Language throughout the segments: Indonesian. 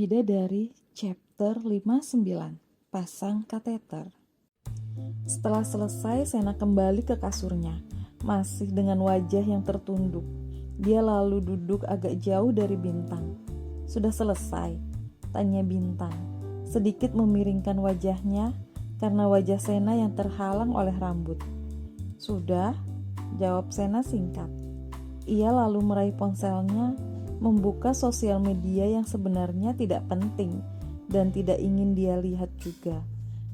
Bidadari chapter 59, pasang kateter. Setelah selesai, Sena kembali ke kasurnya, masih dengan wajah yang tertunduk. Dia lalu duduk agak jauh dari Bintang. "Sudah selesai?" tanya Bintang, sedikit memiringkan wajahnya karena wajah Sena yang terhalang oleh rambut. "Sudah," jawab Sena singkat. Ia lalu meraih ponselnya, membuka sosial media yang sebenarnya tidak penting dan tidak ingin dia lihat juga,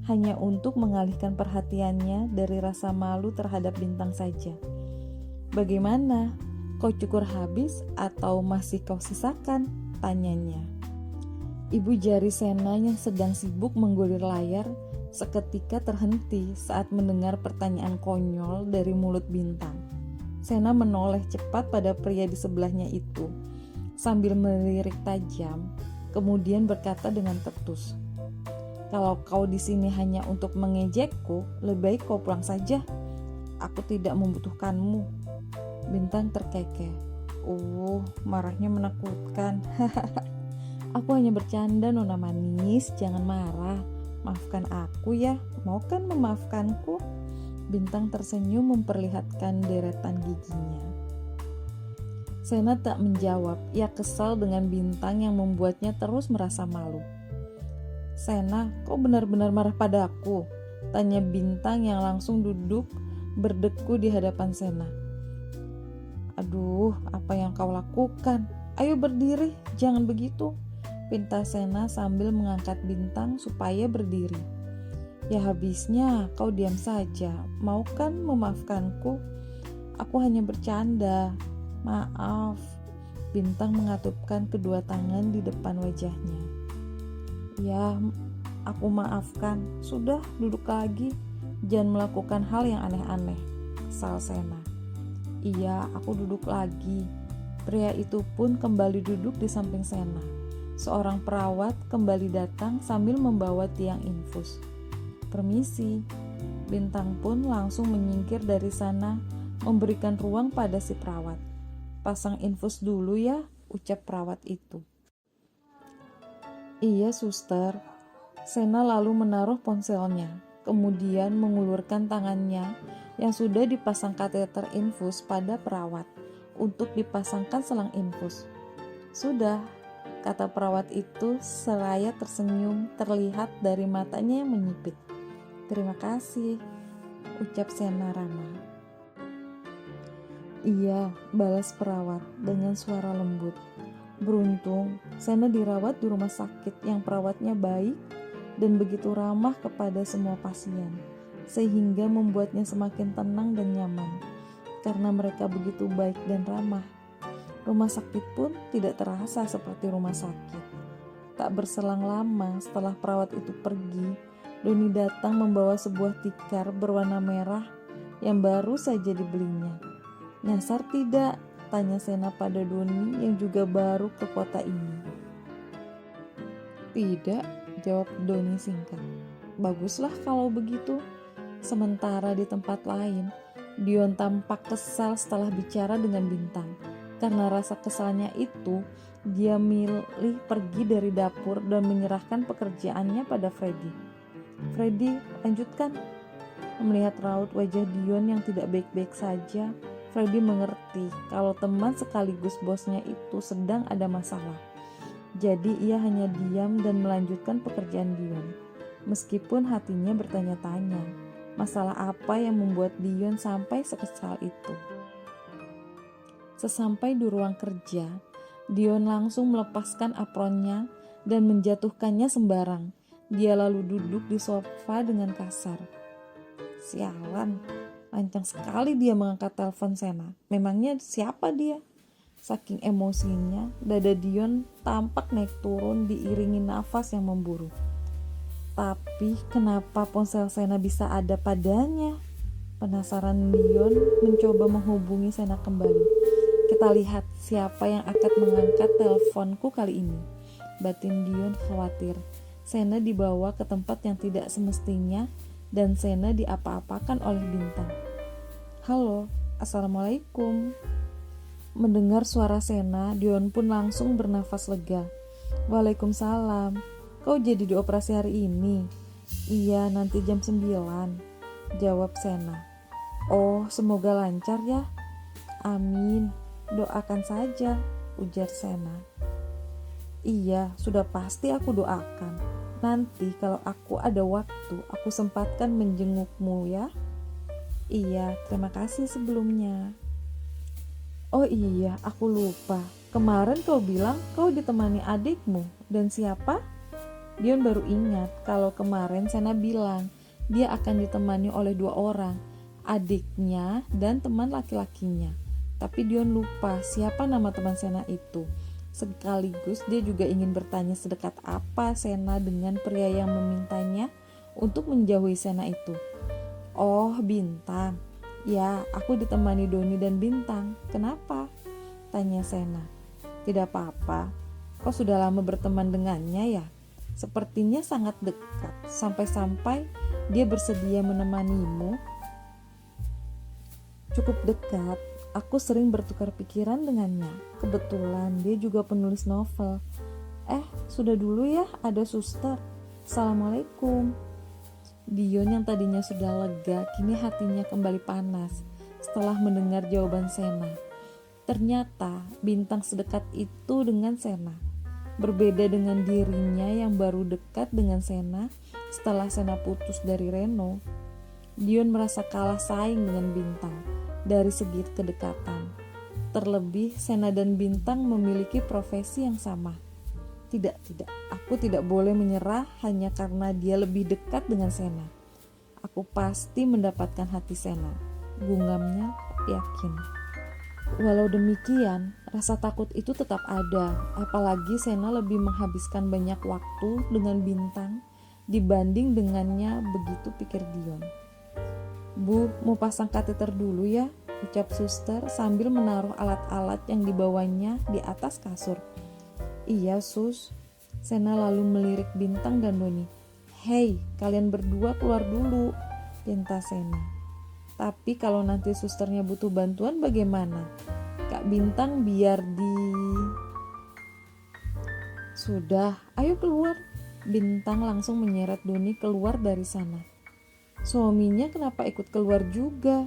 hanya untuk mengalihkan perhatiannya dari rasa malu terhadap Bintang saja. "Bagaimana? Kau cukur habis atau masih kau sisakan?" tanyanya. Ibu jari Sena yang sedang sibuk menggulir layar seketika terhenti saat mendengar pertanyaan konyol dari mulut Bintang. Sena menoleh cepat pada pria di sebelahnya itu, sambil melirik tajam, kemudian berkata dengan ketus, "Kalau kau di sini hanya untuk mengejekku, lebih baik kau pulang saja. Aku tidak membutuhkanmu." Bintang terkekeh. Marahnya menakutkan. "Aku hanya bercanda, Nona manis, jangan marah. Maafkan aku ya, mau kan memaafkanku?" Bintang tersenyum memperlihatkan deretan giginya. Sena tak menjawab. Ia kesal dengan Bintang yang membuatnya terus merasa malu. "Sena, kau benar-benar marah padaku?" tanya Bintang yang langsung duduk berdeku di hadapan Sena. "Aduh, apa yang kau lakukan? Ayo berdiri, jangan begitu," pinta Sena sambil mengangkat Bintang supaya berdiri. "Ya habisnya kau diam saja, mau kan memaafkanku? Aku hanya bercanda. Maaf." Bintang mengatupkan kedua tangan di depan wajahnya. "Ya, aku maafkan. Sudah, duduk lagi. Jangan melakukan hal yang aneh-aneh," kesal Sena. "Iya, aku duduk lagi." Pria itu pun kembali duduk di samping Sena. Seorang perawat kembali datang sambil membawa tiang infus. "Permisi." Bintang pun langsung menyingkir dari sana, memberikan ruang pada si perawat. "Pasang infus dulu ya," ucap perawat itu. "Iya, suster." Sena lalu menaruh ponselnya, kemudian mengulurkan tangannya yang sudah dipasang kateter infus pada perawat untuk dipasangkan selang infus. "Sudah," kata perawat itu seraya tersenyum terlihat dari matanya yang menyipit. "Terima kasih," ucap Sena ramah. "Iya," balas perawat dengan suara lembut. Beruntung, Sena dirawat di rumah sakit yang perawatnya baik dan begitu ramah kepada semua pasien, sehingga membuatnya semakin tenang dan nyaman. Karena mereka begitu baik dan ramah, rumah sakit pun tidak terasa seperti rumah sakit. Tak berselang lama setelah perawat itu pergi, Doni datang membawa sebuah tikar berwarna merah yang baru saja dibelinya. "Nyasar tidak?" tanya Sena pada Doni yang juga baru ke kota ini. "Tidak," jawab Doni singkat. "Baguslah kalau begitu." Sementara di tempat lain, Dion tampak kesal setelah bicara dengan Bintang. Karena rasa kesalnya itu, dia milih pergi dari dapur dan menyerahkan pekerjaannya pada Freddy. "Freddy, lanjutkan." Melihat raut wajah Dion yang tidak baik-baik saja, Freddy mengerti kalau teman sekaligus bosnya itu sedang ada masalah. Jadi ia hanya diam dan melanjutkan pekerjaan Dion. Meskipun hatinya bertanya-tanya, masalah apa yang membuat Dion sampai sekesal itu. Sesampai di ruang kerja, Dion langsung melepaskan apronnya dan menjatuhkannya sembarang. Dia lalu duduk di sofa dengan kasar. "Sialan, lancang sekali dia mengangkat telepon Sena. Memangnya siapa dia?" Saking emosinya, dada Dion tampak naik turun diiringi nafas yang memburu. Tapi kenapa ponsel Sena bisa ada padanya? Penasaran Dion mencoba menghubungi Sena kembali. "Kita lihat siapa yang akan mengangkat teleponku kali ini," batin Dion khawatir. Sena dibawa ke tempat yang tidak semestinya dan Sena diapa-apakan oleh Bintang. "Halo, assalamualaikum." Mendengar suara Sena, Dion pun langsung bernafas lega. Waalaikumsalam. Kau jadi dioperasi hari ini? Iya, nanti jam 9, jawab Sena. Oh, semoga lancar ya. Amin, doakan saja, ujar Sena. Iya, sudah pasti aku doakan. Nanti kalau aku ada waktu, aku sempatkan menjengukmu ya. Iya, terima kasih sebelumnya. Oh iya, aku lupa. Kemarin kau bilang kau ditemani adikmu. Dan siapa? Dion baru ingat kalau kemarin Sena bilang dia akan ditemani oleh 2 orang, adiknya dan teman laki-lakinya. Tapi Dion lupa siapa nama teman Sena itu. Sekaligus dia juga ingin bertanya sedekat apa Sena dengan pria yang memintanya untuk menjauhi Sena itu. Oh, Bintang. Ya, aku ditemani Doni dan Bintang. Kenapa? Tanya Sena. Tidak apa-apa. Kau sudah lama berteman dengannya ya? Sepertinya sangat dekat, sampai-sampai dia bersedia menemanimu. Cukup dekat, aku sering bertukar pikiran dengannya. Kebetulan dia juga penulis novel. Sudah dulu ya, ada suster. Assalamualaikum. Dion yang tadinya sudah lega, kini hatinya kembali panas setelah mendengar jawaban Sena. Ternyata Bintang sedekat itu dengan Sena. Berbeda dengan dirinya yang baru dekat dengan Sena setelah Sena putus dari Reno. Dion merasa kalah saing dengan Bintang dari segi kedekatan. Terlebih Sena dan Bintang memiliki profesi yang sama. Tidak, aku tidak boleh menyerah hanya karena dia lebih dekat dengan Sena. Aku pasti mendapatkan hati Sena, gungamnya yakin. Walau demikian, rasa takut itu tetap ada, apalagi Sena lebih menghabiskan banyak waktu dengan Bintang dibanding dengannya, begitu pikir Dion. Bu, mau pasang kateter dulu ya, ucap suster sambil menaruh alat-alat yang dibawanya di atas kasur. Iya, Sus. Sena lalu melirik Bintang dan Doni. Hei, kalian berdua keluar dulu, pinta Sena. Tapi kalau nanti susternya butuh bantuan bagaimana? Kak Bintang biar Sudah, ayo keluar. Bintang langsung menyeret Doni keluar dari sana. Suaminya kenapa ikut keluar juga?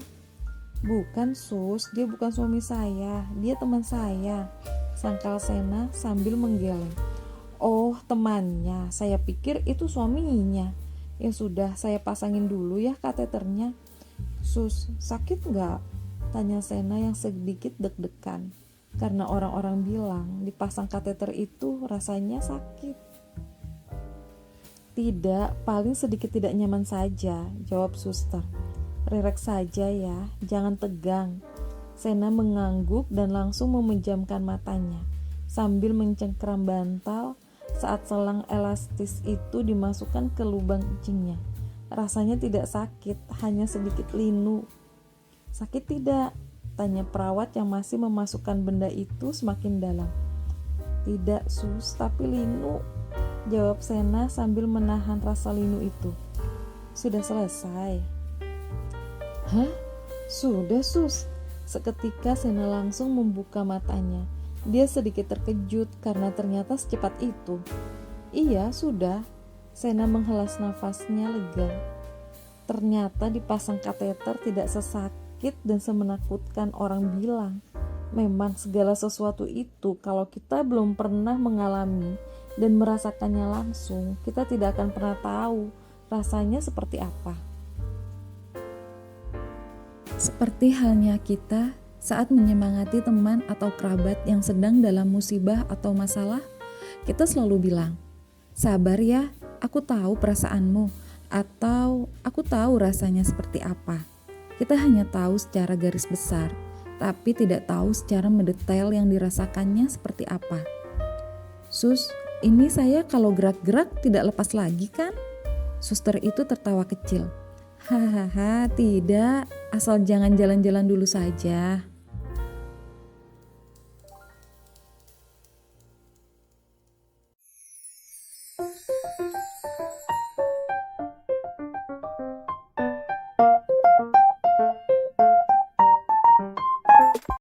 Bukan, Sus, dia bukan suami saya, dia teman saya, sangkal Sena sambil menggeleng. Oh, temannya, saya pikir itu suaminya. Ya sudah, saya pasangin dulu ya kateternya. Sus, sakit nggak? Tanya Sena yang sedikit deg-degan. Karena orang-orang bilang dipasang kateter itu rasanya sakit. Tidak, paling sedikit tidak nyaman saja, jawab suster. Rileks saja ya, jangan tegang. Sena mengangguk dan langsung memejamkan matanya sambil mencengkeram bantal saat selang elastis itu dimasukkan ke lubang kencingnya. Rasanya tidak sakit, hanya sedikit linu. Sakit tidak? Tanya perawat yang masih memasukkan benda itu semakin dalam. Tidak, Sus, tapi linu, jawab Sena sambil menahan rasa linu itu. Sudah selesai. Hah? Sudah, Sus. Seketika Sena langsung membuka matanya. Dia sedikit terkejut karena ternyata secepat itu. Iya, sudah. Sena menghela nafasnya lega. Ternyata dipasang kateter tidak sesakit dan semenakutkan orang bilang. Memang segala sesuatu itu kalau kita belum pernah mengalami dan merasakannya langsung, kita tidak akan pernah tahu rasanya seperti apa. Seperti halnya kita saat menyemangati teman atau kerabat yang sedang dalam musibah atau masalah, kita selalu bilang, sabar ya, aku tahu perasaanmu, atau aku tahu rasanya seperti apa. Kita hanya tahu secara garis besar, tapi tidak tahu secara mendetail yang dirasakannya seperti apa. Sus, ini saya kalau gerak-gerak tidak lepas lagi kan? Suster itu tertawa kecil. Hahaha, tidak, asal jangan jalan-jalan dulu saja.